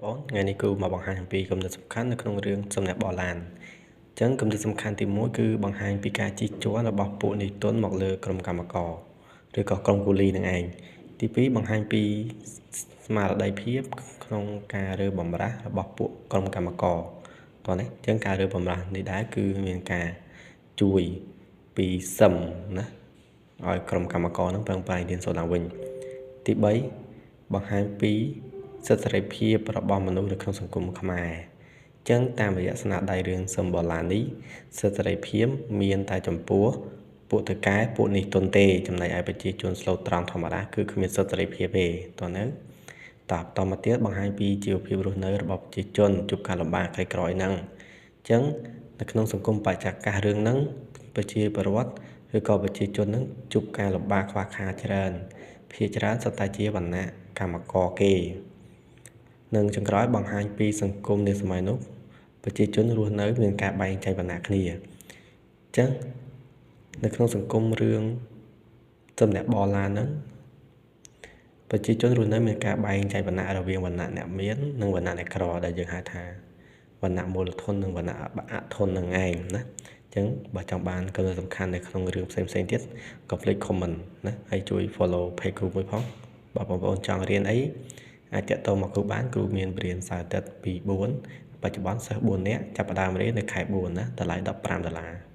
បងប្អូនថ្ងៃនេះគ្រូមកបង្ហាញអំពីគំនិតសំខាន់នៅក្នុងរឿងសំណាក់បរឡានអញ្ចឹងគំនិតសំខាន់ទី1គឺបង្ហាញពីការជិះជាន់របស់ពួកនិទន់មកលើក្រុមកម្មករឬក៏ក្រុមគូលីនឹងឯងទី2បង្ហាញពីស្មារតីភាពក្នុងការរើបម្រាស់របស់ពួកក្រុមកម្មករតោះនេះអញ្ចឹងការរើបម្រាស់នេះដែរគឺមានការជួយពីសឹមណាឲ្យក្រុមកម្មករនឹងប្រឹងប្រែងរៀនសូត្រឡើងវិញទី3បង្ហាញពីសិទ្ធិសេរីភាពរបស់មនុស្សនៅក្នុងសង្គមខ្មែរអញ្ចឹងតាមរយៈស្នាដៃរឿងសឹមបលានេះសិទ្ធិសេរីភាពមានតែចំពោះពួកតកែពួកនេះទុនទេចំណែកឯប្រជាជនស្លូតត្រង់ធម្មតាគឺគ្មានសិទ្ធិសេរីភាពទេតើនៅតបន្តមកទៀតបង្ហាញពីជីវភាពរស់នៅរបស់ប្រជាជនជួបការលំបាកក្រីក្រអីហ្នឹងអញ្ចឹងនៅក្នុងសង្គមបច្ចាកាសរឿងហ្នឹងប្រជាពលរដ្ឋឬក៏ប្រជាជនហ្នឹងជួបការលំបាកខ្វះខាតច្រើនភាគច្រើនសុទ្ធតែជាវណ្ណៈកម្មករគេនិងចុងក្រោយបង្ហាញពីសង្គមនាសម័យនោះប្រជាជនរស់នៅមានការបែងចែកវណ្ណៈគ្នាអញ្ចឹងនៅក្នុងសង្គមរឿងសំណាក់បរឡានហ្នឹងប្រជាជនរស់នៅមានការបែងចែកវណ្ណៈរវាងវណ្ណៈអ្នកមាននិងវណ្ណៈអ្នកក្រដែលយើងហៅថាវណ្ណៈមូលធននិងវណ្ណៈអធននឹងឯងណាអញ្ចឹងបើចង់បានគោលសំខាន់នៅក្នុងរឿងផ្សេងៗទៀតកុំភ្លេច comment ណាហើយជួយ follow page គ្រូមួយផងបើបងប្អូនចង់រៀនអីអាចតាក់ទងមកគ្រូបានគ្រូមានបរៀនសៅរ៍អាទិត្យ2 4បច្ចុប្បន្នសិស្ស4នាក់ចាប់ផ្ដើមរៀននៅខែ4ណាតម្លៃ$15